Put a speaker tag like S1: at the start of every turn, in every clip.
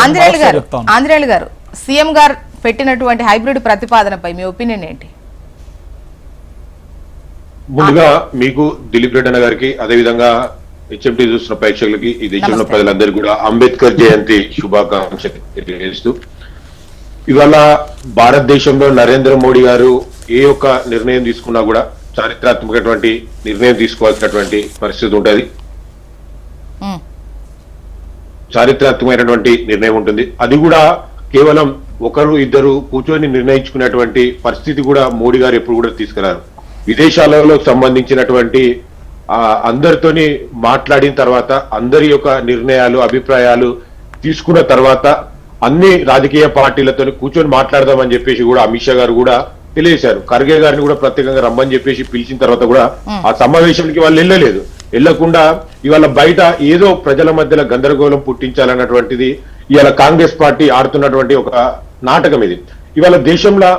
S1: ఆంజనేయులు గారు సీఎం గారు పెట్టినటువంటి హైబ్రిడ్ ప్రతిపాదనపై మీ ఒపీనియన్ ఏంటి?
S2: ముందుగా మీకు దిలీప్ రెడ్డి అన్న గారికి, అదేవిధంగా హెచ్ఎంటీ చూస్తున్న ప్రేక్షకులకి, ఈ దేశంలో ప్రజలందరికీ కూడా అంబేద్కర్ జయంతి శుభాకాంక్షలు తెలియజేస్తూ, ఇవాళ భారతదేశంలో నరేంద్ర మోడీ గారు ఏ ఒక్క నిర్ణయం తీసుకున్నా కూడా చారిత్రాత్మకటువంటి నిర్ణయం తీసుకోవాల్సినటువంటి పరిస్థితి ఉంటుంది. చారిత్రాత్మకమైనటువంటి నిర్ణయం ఉంటుంది. అది కూడా కేవలం ఒకరు ఇద్దరు కూర్చొని నిర్ణయించుకునేటువంటి పరిస్థితి కూడా మోడీ గారు ఎప్పుడు కూడా తీసుకురారు. విదేశాలలో సంబంధించినటువంటి అందరితోని మాట్లాడిన తర్వాత, అందరి యొక్క నిర్ణయాలు, అభిప్రాయాలు తీసుకున్న తర్వాత అన్ని రాజకీయ పార్టీలతో కూర్చొని మాట్లాడదామని చెప్పేసి కూడా అమిత్ షా గారు కూడా తెలియజేశారు. ఖర్గే గారిని కూడా ప్రత్యేకంగా రమ్మని చెప్పేసి పిలిచిన తర్వాత కూడా ఆ సమావేశానికి వాళ్ళు వెళ్ళలేదు. వెళ్లకుండా ఇవాళ బయట ఏదో ప్రజల మధ్యలో గందరగోళం పుట్టించాలన్నటువంటిది ఇవాళ కాంగ్రెస్ పార్టీ ఆడుతున్నటువంటి ఒక నాటకం ఇది. ఇవాళ దేశంలో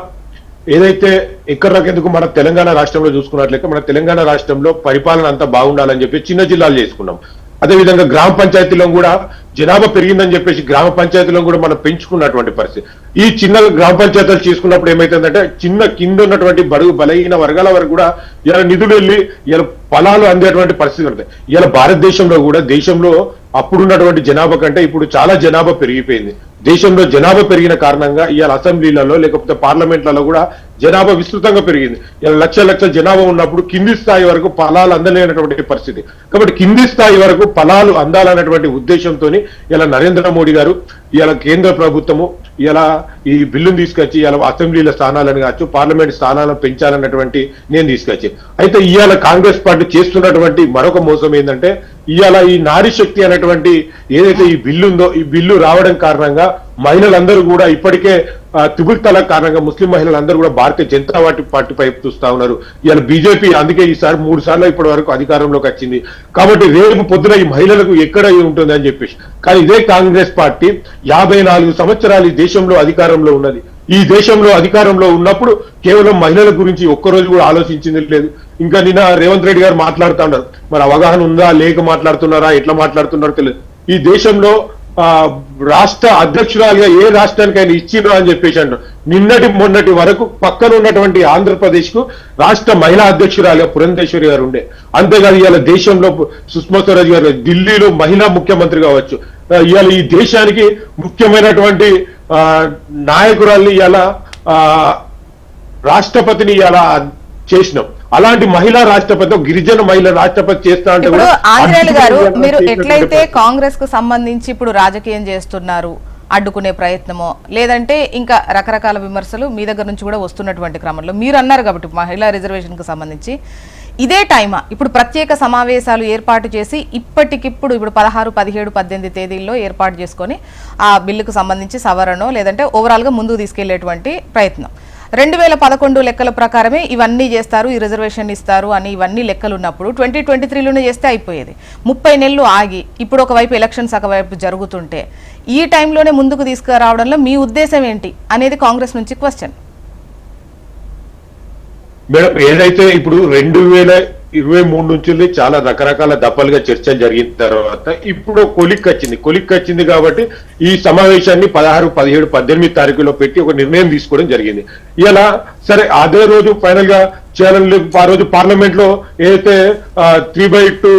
S2: ఏదైతే ఎక్కడికెందుకు మన తెలంగాణ రాష్ట్రంలో చూసుకున్నట్లయితే, మన తెలంగాణ రాష్ట్రంలో పరిపాలన అంతా బాగుండాలని చెప్పి చిన్న జిల్లాలు చేసుకున్నాం. అదేవిధంగా గ్రామ పంచాయతీలో కూడా జనాభా పెరిగిందని చెప్పేసి గ్రామ పంచాయతీలో కూడా మనం పెంచుకున్నటువంటి పరిస్థితి. ఈ చిన్న గ్రామ పంచాయతీలు చేసుకున్నప్పుడు ఏమైతుందంటే, చిన్న కింద ఉన్నటువంటి బడుగు బలహీన వర్గాల వరకు కూడా ఇలా నిధులు వెళ్ళి ఇలా ఫలాలు అందేటువంటి పరిస్థితి ఉంటాయి. ఇలా భారతదేశంలో కూడా దేశంలో అప్పుడున్నటువంటి జనాభా కంటే ఇప్పుడు చాలా జనాభా పెరిగిపోయింది. దేశంలో జనాభా పెరిగిన కారణంగా ఇవాళ అసెంబ్లీలలో లేకపోతే పార్లమెంట్లలో కూడా జనాభా విస్తృతంగా పెరిగింది. ఇలా లక్షల జనాభా ఉన్నప్పుడు కింది స్థాయి వరకు ఫలాలు అందలేనటువంటి పరిస్థితి. కాబట్టి కింది స్థాయి వరకు ఫలాలు అందాలన్నటువంటి ఉద్దేశంతో ఇలా నరేంద్ర మోడీ గారు, ఇలా కేంద్ర ప్రభుత్వము ఇలా ఈ బిల్లును తీసుకొచ్చి ఇలా అసెంబ్లీల స్థానాలను కావచ్చు, పార్లమెంట్ స్థానాలను పెంచాలన్నటువంటి నేను తీసుకొచ్చి, అయితే ఇవాళ కాంగ్రెస్ పార్టీ చేస్తున్నటువంటి మరొక మోసం ఏంటంటే, ఇవాళ ఈ నారీ శక్తి అనేటువంటి ఏదైతే ఈ బిల్లు ఉందో, ఈ బిల్లు రావడం కారణంగా మహిళలందరూ కూడా ఇప్పటికే త్రిపుల్ తలాక్ కారణంగా ముస్లిం మహిళలందరూ కూడా భారతీయ జనతా పార్టీ పైపు చూస్తా ఉన్నారు. ఇవాళ బీజేపీ అందుకే ఈసారి 3 సార్లు ఇప్పటి వరకు అధికారంలోకి వచ్చింది. కాబట్టి రేపు పొద్దున ఈ మహిళలకు ఎక్కడ ఉంటుంది అని చెప్పేసి, కానీ ఇదే కాంగ్రెస్ పార్టీ 54 సంవత్సరాలు ఈ దేశంలో అధికారంలో ఉన్నది. ఈ దేశంలో అధికారంలో ఉన్నప్పుడు కేవలం మహిళల గురించి ఒక్కరోజు కూడా ఆలోచించింది లేదు. ఇంకా నిన్న రేవంత్ రెడ్డి గారు మాట్లాడుతూ ఉన్నారు, మరి అవగాహన ఉందా లేక మాట్లాడుతున్నారా, ఎట్లా మాట్లాడుతున్నారో తెలియదు. ఈ దేశంలో రాష్ట్ర అధ్యక్షురాలుగా ఏ రాష్ట్రానికైనా ఇచ్చిండ్రు అని చెప్పేసి అంటారు. నిన్నటి మొన్నటి వరకు పక్కన ఉన్నటువంటి ఆంధ్రప్రదేశ్ కు రాష్ట్ర మహిళా అధ్యక్షురాలుగా పురంధేశ్వరి గారు ఉండే. అంతేకాదు ఇవాళ దేశంలో సుష్మా స్వరాజ్ గారు ఢిల్లీలో మహిళా ముఖ్యమంత్రి కావచ్చు. ఇవాళ ఈ దేశానికి ముఖ్యమైనటువంటి నాయకురాల్ని ఇవాళ రాష్ట్రపతిని ఇవాళ చేసినాం. అలాంటి మహిళా రాష్ట్రపతి, గిరిజన మహిళా రాష్ట్రపతి చేస్తా అంటే కూడా
S1: ఆంజనేయులు గారు, మీరు ఎట్లయితే కాంగ్రెస్ కు సంబంధించి ఇప్పుడు రాజకీయం చేస్తున్నారు, అడ్డుకునే ప్రయత్నమో లేదంటే ఇంకా రకరకాల విమర్శలు మీ దగ్గర నుంచి కూడా వస్తున్నటువంటి క్రమంలో మీరు అన్నారు కాబట్టి మహిళా రిజర్వేషన్ కు సంబంధించి ఇదే టైమా ఇప్పుడు ప్రత్యేక సమావేశాలు ఏర్పాటు చేసి ఇప్పటికిప్పుడు ఇప్పుడు 16, 17, 18 తేదీల్లో ఏర్పాటు చేసుకొని ఆ బిల్లుకు సంబంధించి సవరణో లేదంటే ఓవరాల్ గా ముందుకు తీసుకెళ్లేటువంటి ప్రయత్నం. 2011 లెక్కల ప్రకారమే ఇవన్నీ చేస్తారు, ఈ రిజర్వేషన్ ఇస్తారు అని ఇవన్నీ లెక్కలు ఉన్నప్పుడు 2023లోనే చేస్తే అయిపోయేది. 30 నెలలు ఆగి ఇప్పుడు ఒకవైపు ఎలక్షన్స్ ఒకవైపు జరుగుతుంటే ఈ టైంలోనే ముందుకు తీసుకురావడంలో మీ ఉద్దేశం ఏంటి అనేది కాంగ్రెస్ నుంచి క్వశ్చన్.
S2: మేడం, ఏదైతే ఇప్పుడు 2023 నుంచి చాలా రకరకాల దఫలుగా చర్చలు జరిగిన తర్వాత ఇప్పుడు కొలిక్ వచ్చింది కాబట్టి ఈ సమావేశాన్ని 16, 17, 18 తారీఖులో పెట్టి ఒక నిర్ణయం తీసుకోవడం జరిగింది. ఇలా సరే అదే రోజు ఫైనల్ గా చేయాలని ఆ రోజు పార్లమెంట్ లో ఏదైతే 3/2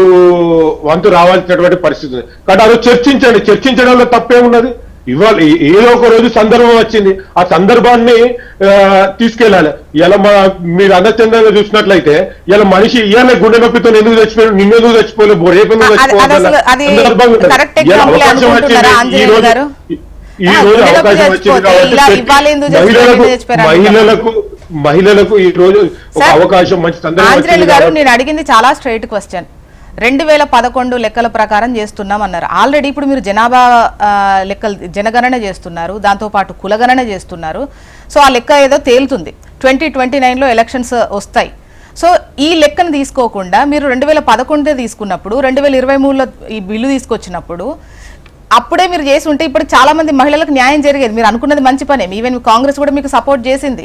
S2: వంతు రావాల్సినటువంటి పరిస్థితి ఉంది. కాబట్టి ఆ రోజు చర్చించడంలో తప్పే ఉన్నది. ఇవాళ ఏదో ఒక రోజు సందర్భం వచ్చింది, ఆ సందర్భాన్ని తీసుకెళ్లాలి. ఇలా మీరు అందచందంగా చూసినట్లయితే ఇలా మనిషి ఇవాళ గుండె నొప్పితో ఎందుకు చచ్చిపోయాడు, నిన్నెందుకు చచ్చిపోలేదు, రేపు ఈ రోజు అవకాశం వచ్చింది కాబట్టి మహిళలకు ఈ రోజు ఒక అవకాశం మంచి సందర్భం.
S1: నేను అడిగింది చాలా స్ట్రైట్ క్వశ్చన్. 2011 లెక్కల ప్రకారం చేస్తున్నాం అన్నారు. ఆల్రెడీ ఇప్పుడు మీరు జనాభా లెక్కలు జనగణన చేస్తున్నారు, దాంతోపాటు కులగణన చేస్తున్నారు. సో ఆ లెక్క ఏదో తేలుతుంది. 2029లో ఎలక్షన్స్ వస్తాయి. సో ఈ లెక్కను తీసుకోకుండా మీరు 2011 తీసుకున్నప్పుడు 2023లో ఈ బిల్లు తీసుకొచ్చినప్పుడు అప్పుడే మీరు చేసి ఉంటే ఇప్పుడు చాలా మంది మహిళలకు న్యాయం జరిగేది. మీరు అనుకున్నది మంచి పనే. ఈవెన్ కాంగ్రెస్ కూడా మీకు సపోర్ట్ చేసింది.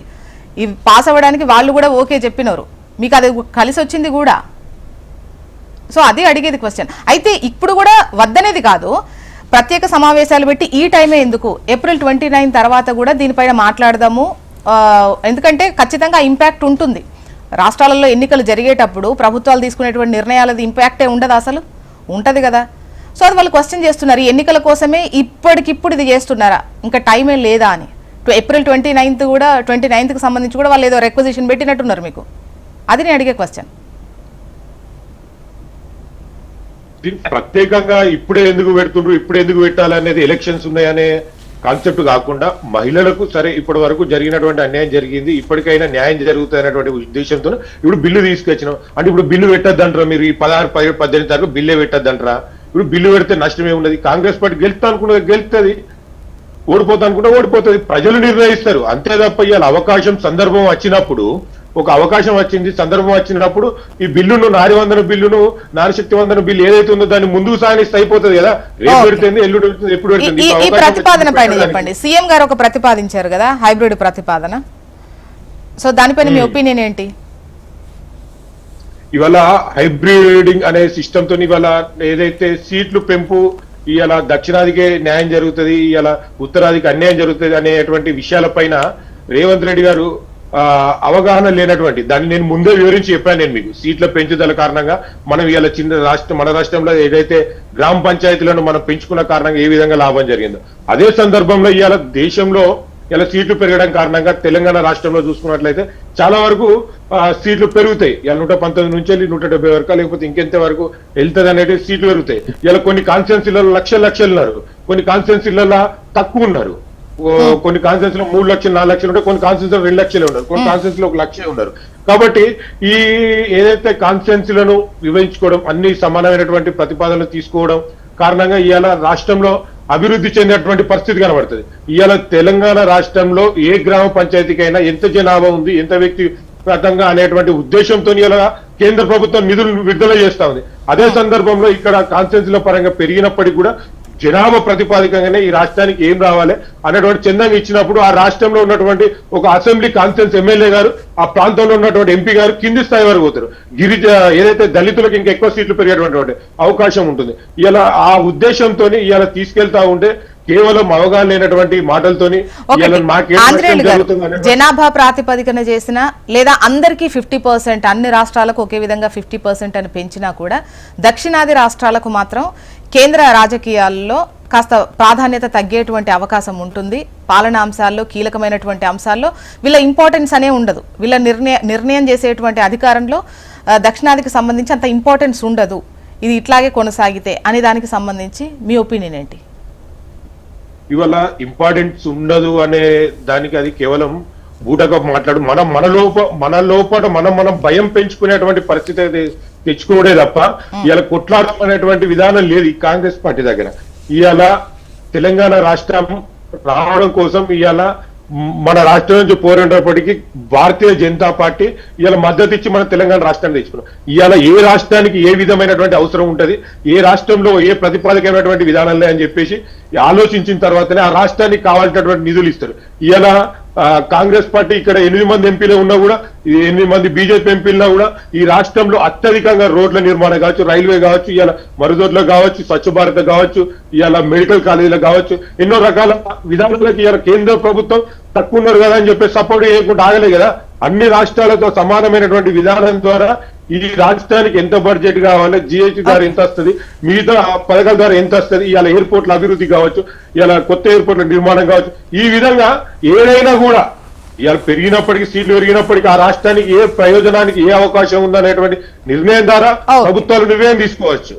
S1: ఇవి పాస్ అవ్వడానికి వాళ్ళు కూడా ఓకే చెప్పినారు, మీకు అది కలిసి వచ్చింది కూడా. సో అది అడిగేది క్వశ్చన్. అయితే ఇప్పుడు కూడా వద్దనేది కాదు, ప్రత్యేక సమావేశాలు పెట్టి ఈ టైమే ఎందుకు? ఏప్రిల్ 29 తర్వాత కూడా దీనిపైన మాట్లాడదాము. ఎందుకంటే ఖచ్చితంగా ఇంపాక్ట్ ఉంటుంది. రాష్ట్రాలలో ఎన్నికలు జరిగేటప్పుడు ప్రభుత్వాలు తీసుకునేటువంటి నిర్ణయాలది ఇంపాక్టే ఉండదు, అసలు ఉంటది కదా. సో అది వాళ్ళు క్వశ్చన్ చేస్తున్నారు, ఈ ఎన్నికల కోసమే ఇప్పటికిప్పుడు ఇది చేస్తున్నారా, ఇంకా టైమే లేదా అని. ఏప్రిల్ 29కి సంబంధించి కూడా వాళ్ళు ఏదో రిక్వజిషన్ పెట్టినట్టున్నారు మీకు. అది నేను అడిగే క్వశ్చన్.
S2: ప్రత్యేకంగా ఇప్పుడే ఎందుకు పెడుతుండ్రు, ఇప్పుడే ఎందుకు పెట్టాలనేది ఎలక్షన్స్ ఉన్నాయనే కాన్సెప్ట్ కాకుండా మహిళలకు సరే ఇప్పటి వరకు జరిగినటువంటి అన్యాయం జరిగింది, ఇప్పటికైనా న్యాయం జరుగుతుంది అనేటువంటి ఉద్దేశంతో ఇప్పుడు బిల్లు తీసుకొచ్చినాం. అంటే ఇప్పుడు బిల్లు పెట్టద్దంటారా మీరు? ఈ 16, 17, 18 తారీఖు బిల్లే పెట్టద్దంటారా? ఇప్పుడు బిల్లు పెడితే నష్టం ఏమున్నది? కాంగ్రెస్ పార్టీ గెలుస్తా అనుకున్నది గెలుస్తుంది, ఓడిపోతా అనుకుంటే ఓడిపోతుంది. ప్రజలు నిర్ణయిస్తారు అంతే తప్ప ఇవాళ అవకాశం సందర్భం వచ్చినప్పుడు, ఒక అవకాశం వచ్చింది సందర్భం వచ్చినప్పుడు ఈ బిల్లును నారివందన బిల్లును నారశక్తివందన బిల్లు ఏదైతే ఉందో దాన్ని ముందుకు సాగిస్తే అయిపోతుంది కదా. రేపు పెడుతుంది, ఎల్లుండి పెడుతుంది, ఎప్పుడు పెడుతుంది.
S1: ఈ ప్రతిపాదన పైన చెప్పండి. సీఎం గారు ఒక ప్రతిపాదించారు కదా హైబ్రిడ్ ప్రతిపాదన, సో దానిపైన మీ ఒపీనియన్ ఏంటి?
S2: ఇవాళ హైబ్రిడింగ్ అనే సిస్టమ్ తో ఇవాళ ఏదైతే సీట్లు పెంపు ఇవాళ దక్షిణాదికే న్యాయం జరుగుతుంది, ఇవాళ ఉత్తరాదికి అన్యాయం జరుగుతుంది అనేటువంటి విషయాలపైన రేవంత్ రెడ్డి గారు అవగాహన లేనటువంటి దాన్ని నేను ముందే వివరించి చెప్పాను. నేను మీకు సీట్ల పెంచుదల కారణంగా మనం ఇవాళ మన రాష్ట్రంలో ఏదైతే గ్రామ పంచాయతీలను మనం పెంచుకున్న కారణంగా ఏ విధంగా లాభం జరిగిందో, అదే సందర్భంలో ఇవాళ దేశంలో ఇలా సీట్లు పెరగడం కారణంగా తెలంగాణ రాష్ట్రంలో చూసుకున్నట్లయితే చాలా వరకు సీట్లు పెరుగుతాయి. ఇలా 119 నుంచి 170 వరకు లేకపోతే ఇంకెంత వరకు వెళ్తుంది అనేది సీట్లు పెరుగుతాయి. ఇలా కొన్ని కాన్స్టిట్యున్సీలలో లక్షలు ఉన్నారు, కొన్ని కాన్స్టిట్యున్సీలలో తక్కువ ఉన్నారు. కొన్ని కాన్స్టిట్యున్సీలో 3 లక్షలు 4 లక్షలు ఉంటాయి, కొన్ని కాన్స్టిట్యున్సీలో 2 లక్షలే ఉన్నారు, కొన్ని కాన్స్టిట్యున్సీలో 1 లక్షే ఉన్నారు. కాబట్టి ఈ ఏదైతే కాన్స్టిట్యున్సీలను విభజించుకోవడం, అన్ని సమానమైనటువంటి ప్రతిపాదనలు తీసుకోవడం కారణంగా ఇవాళ రాష్ట్రంలో అభివృద్ధి చెందినటువంటి పరిస్థితి కనబడుతుంది. ఇవాళ తెలంగాణ రాష్ట్రంలో ఏ గ్రామ పంచాయతీకైనా ఎంత జనాభా ఉంది, ఎంత వ్యక్తిగతంగా అనేటువంటి ఉద్దేశంతో ఇలా కేంద్ర ప్రభుత్వం నిధులు విడుదల చేస్తా ఉంది. అదే సందర్భంలో ఇక్కడ కాన్స్టిట్యున్సీల పరంగా పెరిగినప్పటికీ కూడా జనాభా ప్రతిపాదికంగానే ఈ రాష్ట్రానికి ఏం రావాలి అనేటువంటి చందంగా ఇచ్చినప్పుడు ఆ రాష్ట్రంలో ఉన్నటువంటి ఒక అసెంబ్లీ కాన్స్టిట్యున్సీ ఎమ్మెల్యే గారు, ఆ ప్రాంతంలో ఉన్నటువంటి ఎంపీ గారు కింది స్థాయి వరకు పోతారు. ఏదైతే దళితులకు ఇంకా ఎక్కువ సీట్లు పెరిగేటువంటి అవకాశం ఉంటుంది. ఇలా ఆ ఉద్దేశంతో ఇలా తీసుకెళ్తా ఉంటే కేవలం అవగాహన లేనటువంటి మాటలతోని
S1: జనాభా ప్రాతిపదికన చేసిన లేదా అందరికీ 50%, అన్ని రాష్ట్రాలకు ఒకే విధంగా 50% అని పెంచినా కూడా దక్షిణాది రాష్ట్రాలకు మాత్రం కేంద్ర రాజకీయాల్లో కాస్త ప్రాధాన్యత తగ్గేటువంటి అవకాశం ఉంటుంది. పాలనా అంశాల్లో, కీలకమైనటువంటి అంశాల్లో వీళ్ళ ఇంపార్టెన్స్ అనే ఉండదు. వీళ్ళ నిర్ణయం చేసేటువంటి అధికారంలో దక్షిణాదికి సంబంధించి అంత ఇంపార్టెన్స్ ఉండదు. ఇది ఇట్లాగే కొనసాగితే అనే దానికి సంబంధించి మీ ఒపీనియన్ ఏంటి?
S2: ఇవాళ ఇంపార్టెన్స్ ఉండదు అనే దానికి అది కేవలం బూటగా మాట్లాడు మన లోపల మనం భయం పెంచుకునేటువంటి పరిస్థితి తెచ్చుకోవడే తప్ప ఇవాళ కొట్లాడడం అనేటువంటి విధానం లేదు ఈ కాంగ్రెస్ పార్టీ దగ్గర. ఇవాళ తెలంగాణ రాష్ట్రం రావడం కోసం ఇవాళ మన రాష్ట్రం నుంచి పోరాడేటప్పటికీ భారతీయ జనతా పార్టీ ఇవాళ మద్దతు ఇచ్చి మన తెలంగాణ రాష్ట్రాన్ని తెచ్చుకున్నాం. ఇవాళ ఏ రాష్ట్రానికి ఏ విధమైనటువంటి అవసరం ఉంటది, ఏ రాష్ట్రంలో ఏ ప్రతిపాదకమైనటువంటి విధానాలే అని చెప్పేసి ఆలోచించిన తర్వాతనే ఆ రాష్ట్రానికి కావాల్సినటువంటి నిధులు ఇస్తారు. ఇవాళ కాంగ్రెస్ పార్టీ ఇక్కడ 8 మంది ఎంపీలు ఉన్నా కూడా, 8 మంది బీజేపీ ఎంపీలున్నా కూడా ఈ రాష్ట్రంలో అత్యధికంగా రోడ్ల నిర్మాణం కావచ్చు, రైల్వే కావచ్చు, ఇవాళ మరుదొడ్లు కావచ్చు, స్వచ్ఛ భారత్ కావచ్చు, ఇవాళ మెడికల్ కాలేజీలు కావచ్చు, ఎన్నో రకాల విధానాలకు ఇవాళ కేంద్ర ప్రభుత్వం తక్కువ ఉన్నారు కదా అని చెప్పి సపోర్ట్ చేయకుండా ఆగలే కదా. అన్ని రాష్ట్రాలతో సమానమైనటువంటి విధానం ద్వారా ఈ రాష్ట్రానికి ఎంత బడ్జెట్ కావాలి, జిఎస్టీ ద్వారా ఎంత వస్తుంది, మిగతా పథకాల ద్వారా ఎంత వస్తుంది, ఇవాళ ఎయిర్పోర్ట్ల అభివృద్ధి కావచ్చు, ఇవాళ కొత్త ఎయిర్పోర్ట్ల నిర్మాణం కావచ్చు, ఈ విధంగా ఏదైనా కూడా ఇవాళ పెరిగినప్పటికీ, సీట్లు పెరిగినప్పటికీ ఆ రాష్ట్రానికి ఏ ప్రయోజనానికి ఏ అవకాశం ఉందనేటువంటి నిర్ణయం ద్వారా ప్రభుత్వాలు నిర్ణయం తీసుకోవచ్చు.